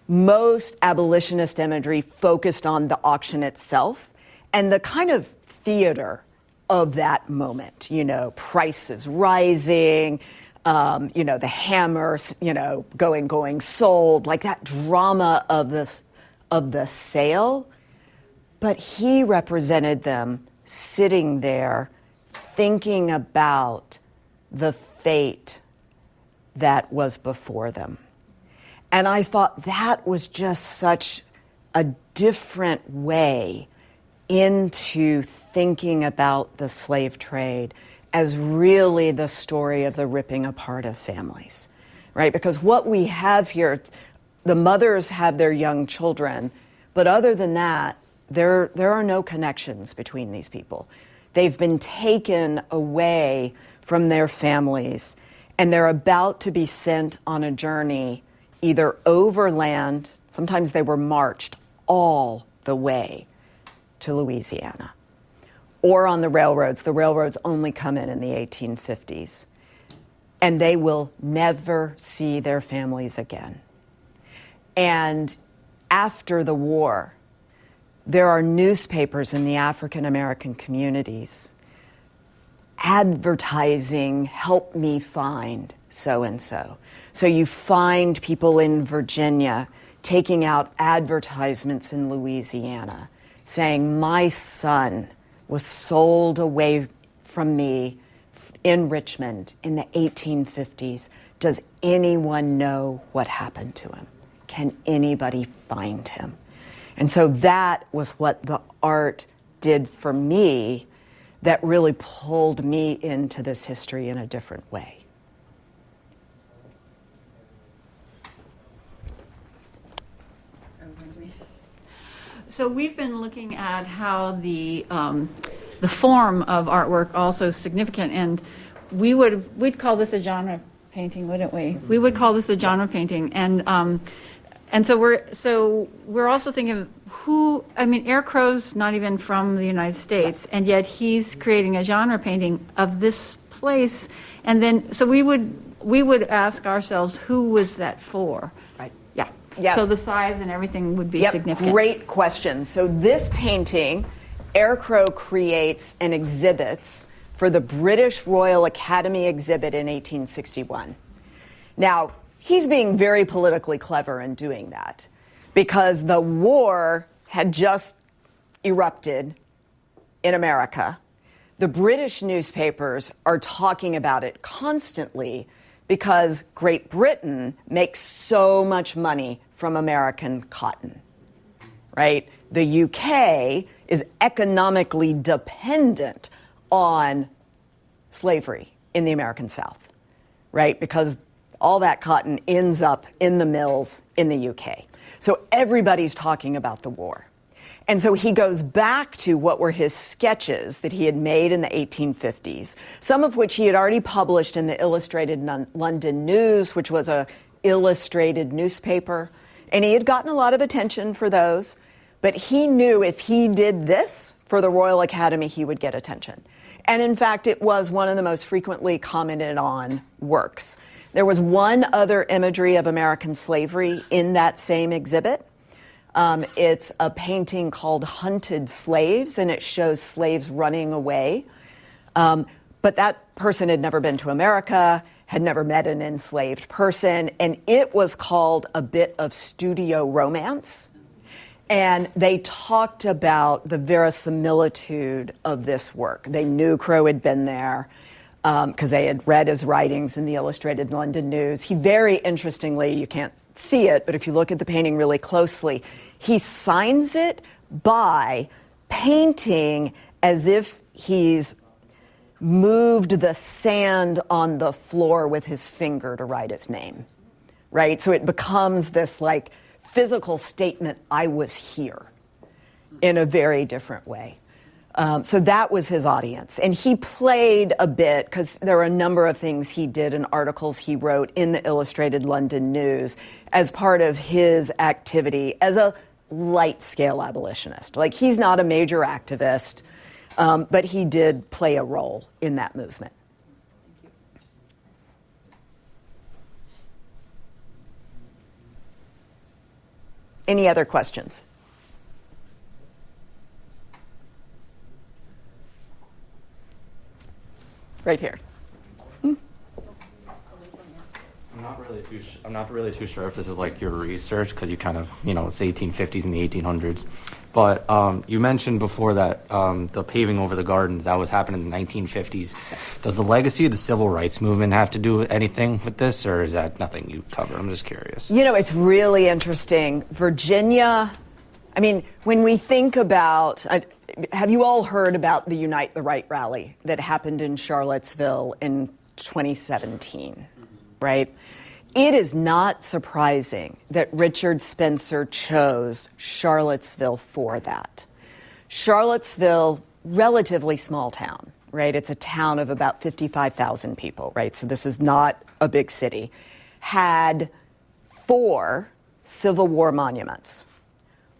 Most abolitionist imagery focused on the auction itself and the kind of theater of that moment, prices rising, the hammers, going sold, like that drama of the sale. But he represented them sitting there thinking about the fate that was before them. And I thought that was just such a different way into thinking about the slave trade as really the story of the ripping apart of families, right? Because what we have here, the mothers have their young children, but other than that, there are no connections between these people. They've been taken away from their families, and they're about to be sent on a journey either overland, sometimes they were marched all the way to Louisiana, or on the railroads. The railroads only come in the 1850s. And they will never see their families again. And after the war, there are newspapers in the African American communities advertising, help me find so-and-so. So you find people in Virginia taking out advertisements in Louisiana saying, my son was sold away from me in Richmond in the 1850s. Does anyone know what happened to him? Can anybody find him? And so that was what the art did for me that really pulled me into this history in a different way. So we've been looking at how the form of artwork also is significant, and we'd call this a genre painting, wouldn't we? We would call this a genre painting, and so we're also thinking of Eric Crow's not even from the United States, and yet he's creating a genre painting of this place, and then so we would ask ourselves, who was that for? Right. Yeah. Yep. So the size and everything would be Yep, significant. great question. So this painting, Aircrow creates and exhibits for the British Royal Academy exhibit in 1861. Now, he's being very politically clever in doing that because the war had just erupted in America. The British newspapers are talking about it constantly because Great Britain makes so much money from American cotton, right? The UK is economically dependent on slavery in the American South, right? Because all that cotton ends up in the mills in the UK. So everybody's talking about the war. And so he goes back to what were his sketches that he had made in the 1850s, some of which he had already published in the Illustrated London News, which was a illustrated newspaper. And he had gotten a lot of attention for those. But he knew if he did this for the Royal Academy, he would get attention. And in fact, it was one of the most frequently commented on works. There was one other imagery of American slavery in that same exhibit. It's a painting called Hunted Slaves, and it shows slaves running away. But that person had never been to America, had never met an enslaved person, and it was called a bit of studio romance. And they talked about the verisimilitude of this work. They knew Crow had been there because they had read his writings in the Illustrated London News. He very interestingly, you can't see it, but if you look at the painting really closely, he signs it by painting as if he's moved the sand on the floor with his finger to write his name, right? So it becomes this like physical statement, I was here, in a very different way. So that was his audience. And he played a bit, because there were a number of things he did and articles he wrote in the Illustrated London News as part of his activity as a light-scale abolitionist. Like, he's not a major activist, but he did play a role in that movement. Any other questions? Right here. I'm not really too sure if this is like your research, because you kind of, it's the 1850s and the 1800s. But you mentioned before that the paving over the gardens, that was happening in the 1950s. Does the legacy of the civil rights movement have to do with anything with this, or is that nothing you cover? I'm just curious. It's really interesting. Virginia, when we think about, have you all heard about the Unite the Right rally that happened in Charlottesville in 2017, right? It is not surprising that Richard Spencer chose Charlottesville for that. Charlottesville, relatively small town, right? It's a town of about 55,000 people, right? So this is not a big city. Had 4 Civil War monuments.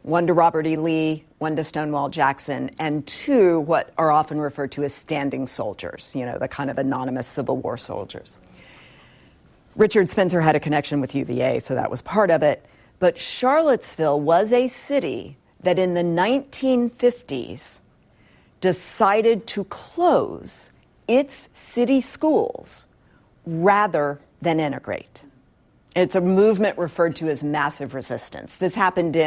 1 to Robert E. Lee, 1 to Stonewall Jackson, and 2 what are often referred to as standing soldiers, the kind of anonymous Civil War soldiers. Richard Spencer had a connection with UVA, so that was part of it. But Charlottesville was a city that in the 1950s decided to close its city schools rather than integrate. It's a movement referred to as massive resistance. This happened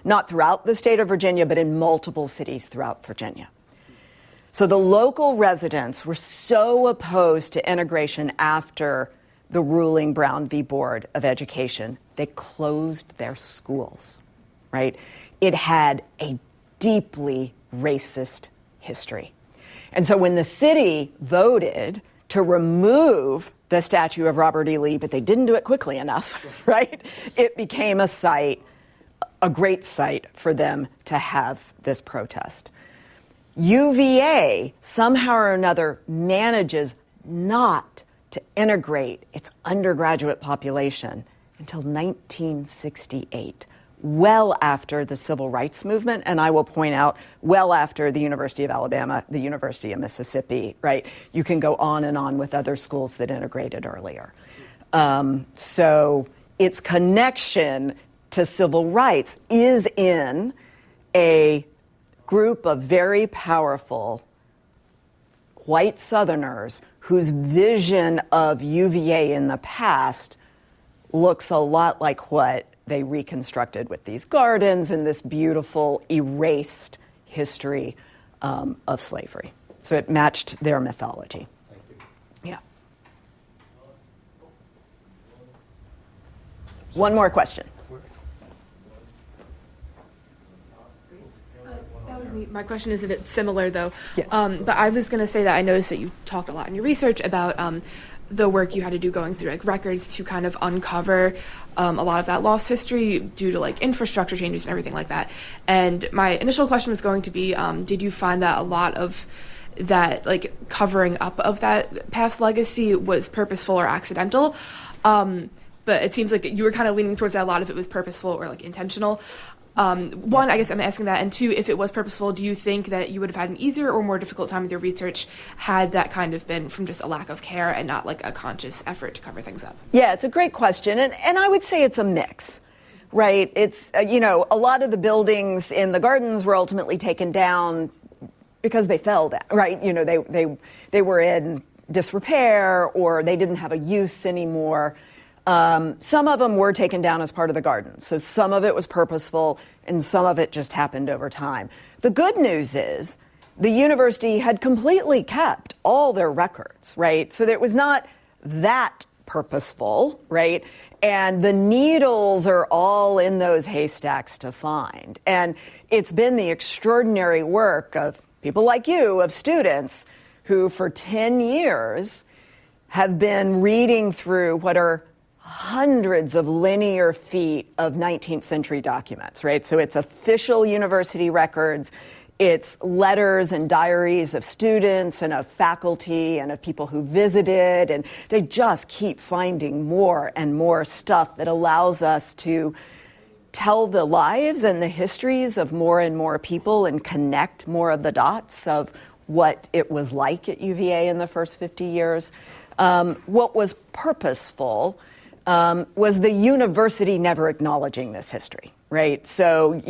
not throughout the state of Virginia, but in multiple cities throughout Virginia. So the local residents were so opposed to integration after the ruling Brown v. Board of Education, they closed their schools, right? It had a deeply racist history. And so when the city voted to remove the statue of Robert E. Lee, but they didn't do it quickly enough, right? It became a great site for them to have this protest. UVA, somehow or another, manages not to integrate its undergraduate population until 1968, well after the Civil Rights Movement, and I will point out, well after the University of Alabama, the University of Mississippi, right? You can go on and on with other schools that integrated earlier. So its connection to civil rights is in a group of very powerful white Southerners whose vision of UVA in the past looks a lot like what they reconstructed with these gardens and this beautiful erased history of slavery. So it matched their mythology. Thank you. Yeah. One more question. That was neat. My question is a bit similar, though. Yeah. But I was going to say that I noticed that you talked a lot in your research about the work you had to do going through like records to kind of uncover a lot of that lost history due to like infrastructure changes and everything like that. And my initial question was going to be, did you find that a lot of that like covering up of that past legacy was purposeful or accidental? But it seems like you were kind of leaning towards that a lot if it was purposeful or like intentional. One, I guess I'm asking that, and two, if it was purposeful, do you think that you would have had an easier or more difficult time with your research had that kind of been from just a lack of care and not like a conscious effort to cover things up? Yeah, it's a great question, and I would say it's a mix, right? It's, a lot of the buildings in the gardens were ultimately taken down because they fell down, right? They were in disrepair or they didn't have a use anymore. Some of them were taken down as part of the garden. So some of it was purposeful and some of it just happened over time. The good news is the university had completely kept all their records, right? So that it was not that purposeful, right? And the needles are all in those haystacks to find. And it's been the extraordinary work of people like you, of students who for 10 years have been reading through what are hundreds of linear feet of 19th century documents, right? So it's official university records, it's letters and diaries of students and of faculty and of people who visited, and they just keep finding more and more stuff that allows us to tell the lives and the histories of more and more people and connect more of the dots of what it was like at UVA in the first 50 years. What was purposeful was the university never acknowledging this history, right? So,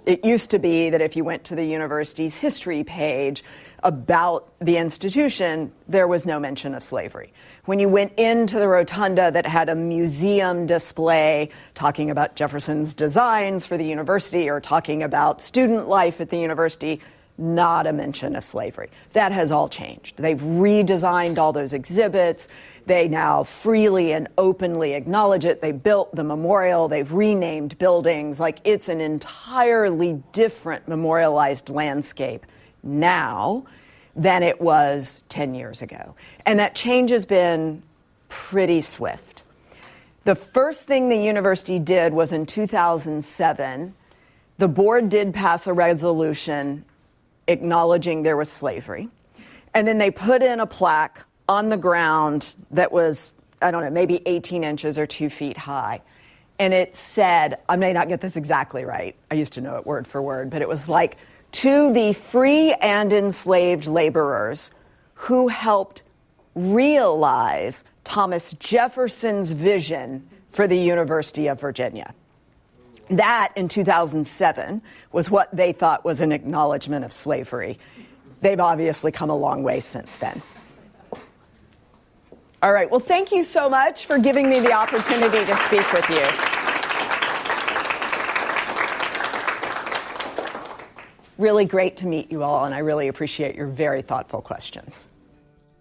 it used to be that if you went to the university's history page about the institution, there was no mention of slavery. When you went into the rotunda that had a museum display talking about Jefferson's designs for the university or talking about student life at the university, not a mention of slavery. That has all changed. They've redesigned all those exhibits. They now freely and openly acknowledge it. They built the memorial. They've renamed buildings. Like, it's an entirely different memorialized landscape now than it was 10 years ago. And that change has been pretty swift. The first thing the university did was in 2007, the board did pass a resolution acknowledging there was slavery. And then they put in a plaque on the ground that was, maybe 18 inches or 2 feet high. And it said, I may not get this exactly right. I used to know it word for word, but it was like, to the free and enslaved laborers who helped realize Thomas Jefferson's vision for the University of Virginia. That, in 2007, was what they thought was an acknowledgement of slavery. They've obviously come a long way since then. All right, well, thank you so much for giving me the opportunity to speak with you. Really great to meet you all, and I really appreciate your very thoughtful questions.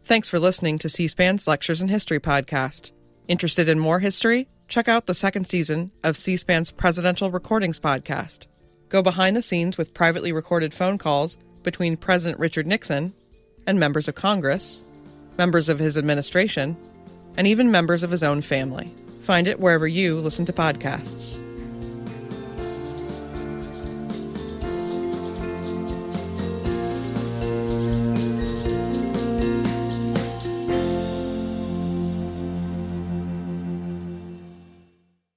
Thanks for listening to C-SPAN's Lectures in History podcast. Interested in more history? Check out the second season of C-SPAN's Presidential Recordings podcast. Go behind the scenes with privately recorded phone calls between President Richard Nixon and members of Congress, members of his administration, and even members of his own family. Find it wherever you listen to podcasts.